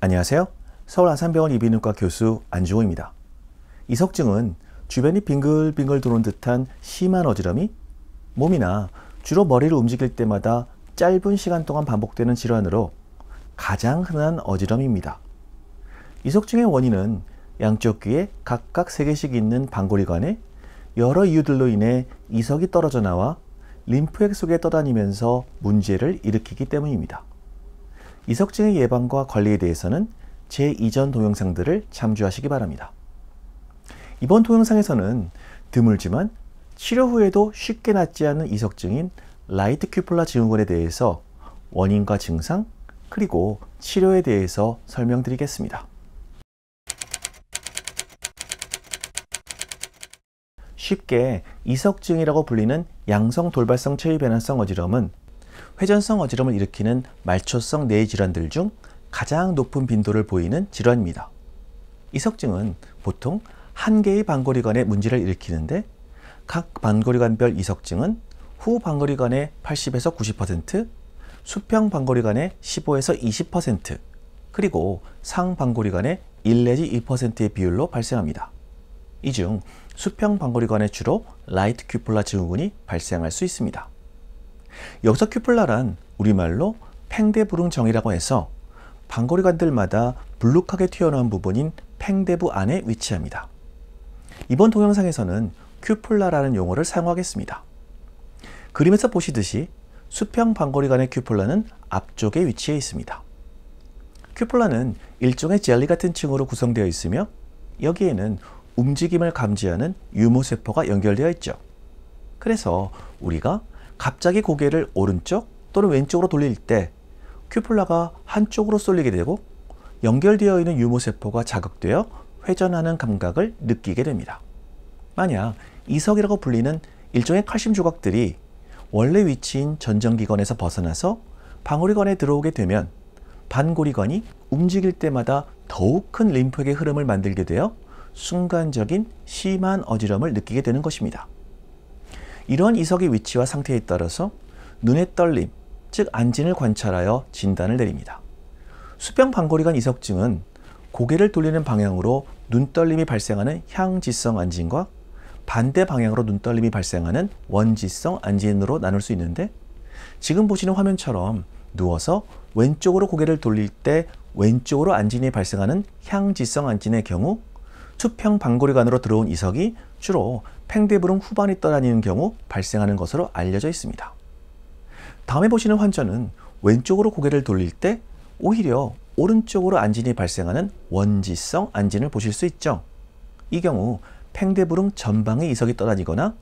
안녕하세요. 서울 아산병원 이비인후과 교수 안주호입니다. 이석증은 주변이 빙글빙글 도는 듯한 심한 어지럼이 몸이나 주로 머리를 움직일 때마다 짧은 시간 동안 반복되는 질환으로 가장 흔한 어지럼입니다. 이석증의 원인은 양쪽 귀에 각각 3개씩 있는 반고리관에 여러 이유들로 인해 이석이 떨어져 나와 림프액 속에 떠다니면서 문제를 일으키기 때문입니다. 이석증의 예방과 관리에 대해서는 제 이전 동영상들을 참조하시기 바랍니다. 이번 동영상에서는 드물지만 치료 후에도 쉽게 낫지 않는 이석증인 라이트 큐폴라 증후군에 대해서 원인과 증상, 그리고 치료에 대해서 설명드리겠습니다. 쉽게 이석증이라고 불리는 양성 돌발성 체위 변환성 어지럼은 회전성 어지럼을 일으키는 말초성 뇌 질환들 중 가장 높은 빈도를 보이는 질환입니다. 이석증은 보통 한 개의 반고리관에 문제를 일으키는데 각 반고리관별 이석증은 후 반고리관의 80에서 90%, 수평 반고리관의 15에서 20%, 그리고 상 반고리관의 1 내지 2%의 비율로 발생합니다. 이 중 수평 반고리관에 주로 라이트 큐폴라 증후군이 발생할 수 있습니다. 여기서 큐폴라란 우리말로 팽대부릉정이라고 해서 반고리관들마다 불룩하게 튀어나온 부분인 팽대부 안에 위치합니다. 이번 동영상에서는 큐폴라라는 용어를 사용하겠습니다. 그림에서 보시듯이 수평 반고리관의 큐폴라는 앞쪽에 위치해 있습니다. 큐폴라는 일종의 젤리 같은 층으로 구성되어 있으며 여기에는 움직임을 감지하는 유무세포가 연결되어 있죠. 그래서 우리가 갑자기 고개를 오른쪽 또는 왼쪽으로 돌릴 때 큐폴라가 한쪽으로 쏠리게 되고 연결되어 있는 유무세포가 자극되어 회전하는 감각을 느끼게 됩니다. 만약 이석이라고 불리는 일종의 칼슘 조각들이 원래 위치인 전정기관에서 벗어나서 반고리관에 들어오게 되면 반고리관이 움직일 때마다 더욱 큰 림프액의 흐름을 만들게 되어 순간적인 심한 어지럼을 느끼게 되는 것입니다. 이러한 이석의 위치와 상태에 따라서 눈의 떨림, 즉 안진을 관찰하여 진단을 내립니다. 수평 반고리관 이석증은 고개를 돌리는 방향으로 눈떨림이 발생하는 향지성 안진과 반대 방향으로 눈떨림이 발생하는 원지성 안진으로 나눌 수 있는데 지금 보시는 화면처럼 누워서 왼쪽으로 고개를 돌릴 때 왼쪽으로 안진이 발생하는 향지성 안진의 경우 수평 반고리관으로 들어온 이석이 주로 팽대부릉 후반이 떠다니는 경우 발생하는 것으로 알려져 있습니다. 다음에 보시는 환자는 왼쪽으로 고개를 돌릴 때 오히려 오른쪽으로 안진이 발생하는 원지성 안진을 보실 수 있죠. 이 경우 팽대부릉 전방에 이석이 떠다니거나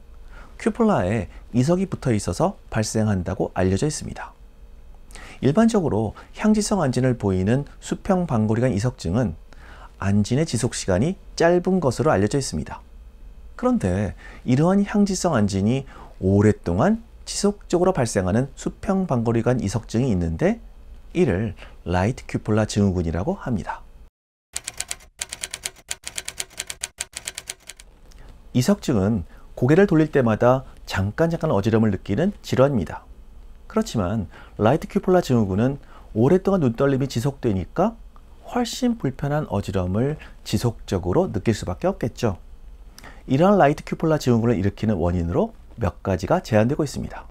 큐폴라에 이석이 붙어 있어서 발생한다고 알려져 있습니다. 일반적으로 향지성 안진을 보이는 수평 반고리관 이석증은 안진의 지속 시간이 짧은 것으로 알려져 있습니다. 그런데 이러한 향지성 안진이 오랫동안 지속적으로 발생하는 수평 반고리관 이석증이 있는데 이를 라이트 큐폴라 증후군이라고 합니다. 이석증은 고개를 돌릴 때마다 잠깐 어지럼을 느끼는 질환입니다. 그렇지만 라이트 큐폴라 증후군은 오랫동안 눈떨림이 지속되니까 훨씬 불편한 어지럼을 지속적으로 느낄 수밖에 없겠죠. 이러한 라이트 큐폴라 증후군을 일으키는 원인으로 몇 가지가 제한되고 있습니다.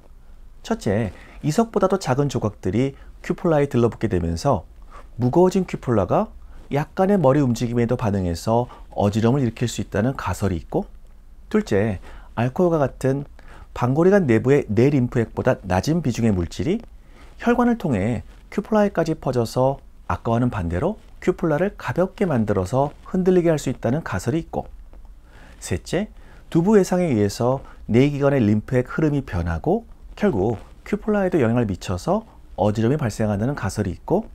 첫째, 이석보다도 작은 조각들이 큐폴라에 들러붙게 되면서 무거워진 큐폴라가 약간의 머리 움직임에도 반응해서 어지럼을 일으킬 수 있다는 가설이 있고, 둘째, 알코올과 같은 반고리관 내부의 내 림프액보다 낮은 비중의 물질이 혈관을 통해 큐폴라에까지 퍼져서 아까와는 반대로 큐폴라를 가볍게 만들어서 흔들리게 할 수 있다는 가설이 있고, 셋째, 두부 외상에 의해서 뇌기관의 림프액 흐름이 변하고 결국 큐폴라에도 영향을 미쳐서 어지럼이 발생한다는 가설이 있고,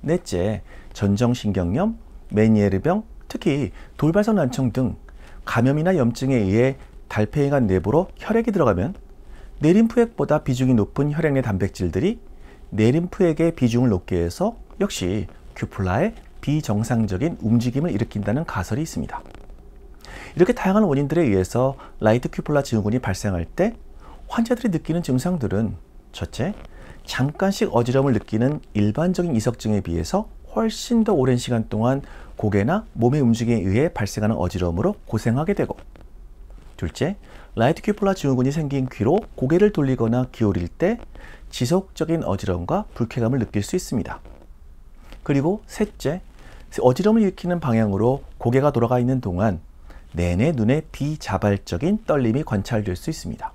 넷째, 전정신경염, 메니에르병, 특히 돌발성 난청 등 감염이나 염증에 의해 달팽이관 내부로 혈액이 들어가면 뇌림프액보다 비중이 높은 혈액내 단백질들이 뇌림프액의 비중을 높게 해서 역시 큐폴라의 비정상적인 움직임을 일으킨다는 가설이 있습니다. 이렇게 다양한 원인들에 의해서 라이트 큐폴라 증후군이 발생할 때 환자들이 느끼는 증상들은 첫째, 잠깐씩 어지럼을 느끼는 일반적인 이석증에 비해서 훨씬 더 오랜 시간 동안 고개나 몸의 움직임에 의해 발생하는 어지러움으로 고생하게 되고, 둘째, 라이트 큐폴라 증후군이 생긴 귀로 고개를 돌리거나 기울일 때 지속적인 어지러움과 불쾌감을 느낄 수 있습니다. 그리고 셋째, 어지러움을 일으키는 방향으로 고개가 돌아가 있는 동안 내내 눈에 비자발적인 떨림이 관찰될 수 있습니다.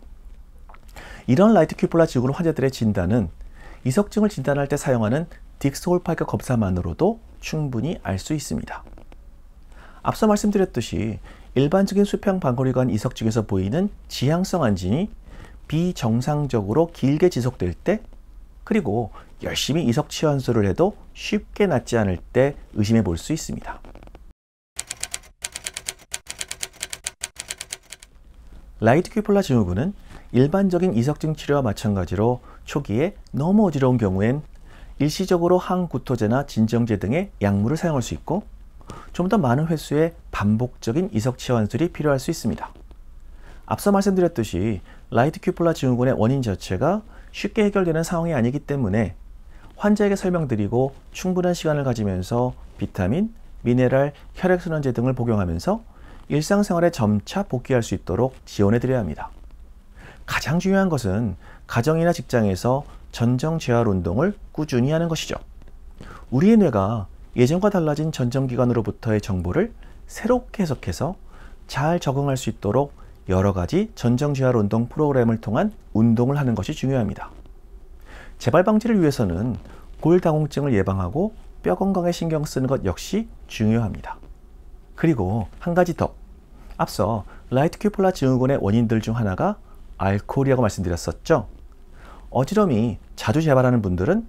이런 라이트 큐폴라 증후군 환자들의 진단은 이석증을 진단할 때 사용하는 딕스홀파이커 검사만으로도 충분히 알 수 있습니다. 앞서 말씀드렸듯이 일반적인 수평 방거리관 이석증에서 보이는 지향성 안진이 비정상적으로 길게 지속될 때, 그리고 열심히 이석 치환술을 해도 쉽게 낫지 않을 때 의심해 볼 수 있습니다. 라이트 큐폴라 증후군은 일반적인 이석증 치료와 마찬가지로 초기에 너무 어지러운 경우엔 일시적으로 항구토제나 진정제 등의 약물을 사용할 수 있고, 좀 더 많은 횟수의 반복적인 이석 치환술이 필요할 수 있습니다. 앞서 말씀드렸듯이 라이트 큐폴라 증후군의 원인 자체가 쉽게 해결되는 상황이 아니기 때문에 환자에게 설명드리고 충분한 시간을 가지면서 비타민, 미네랄, 혈액순환제 등을 복용하면서 일상생활에 점차 복귀할 수 있도록 지원해드려야 합니다. 가장 중요한 것은 가정이나 직장에서 전정 재활 운동을 꾸준히 하는 것이죠. 우리의 뇌가 예전과 달라진 전정기관으로부터의 정보를 새롭게 해석해서 잘 적응할 수 있도록 여러 가지 전정 재활 운동 프로그램을 통한 운동을 하는 것이 중요합니다. 재발 방지를 위해서는 골다공증을 예방하고 뼈 건강에 신경 쓰는 것 역시 중요합니다. 그리고 한 가지 더, 앞서 라이트 큐폴라 증후군의 원인들 중 하나가 알코올이라고 말씀드렸었죠. 어지러움이 자주 재발하는 분들은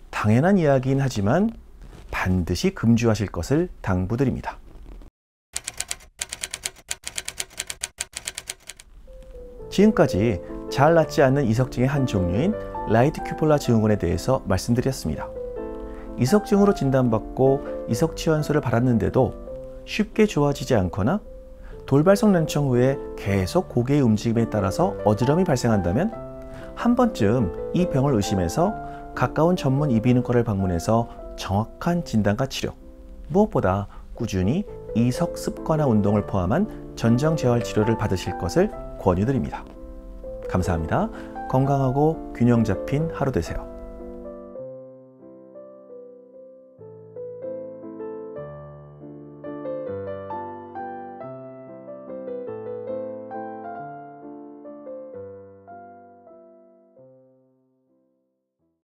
당연한 이야기긴 하지만 반드시 금주하실 것을 당부드립니다. 지금까지 잘 낫지 않는 이석증의 한 종류인 라이트 큐폴라 증후군에 대해서 말씀드렸습니다. 이석증으로 진단받고 이석 치환술을 받았는데도 쉽게 좋아지지 않거나 돌발성 난청 후에 계속 고개의 움직임에 따라서 어지러움이 발생한다면 한 번쯤 이 병을 의심해서 가까운 전문 이비인후과를 방문해서 정확한 진단과 치료, 무엇보다 꾸준히 이석 습관화 운동을 포함한 전정 재활 치료를 받으실 것을 권유드립니다. 감사합니다. 건강하고 균형 잡힌 하루 되세요.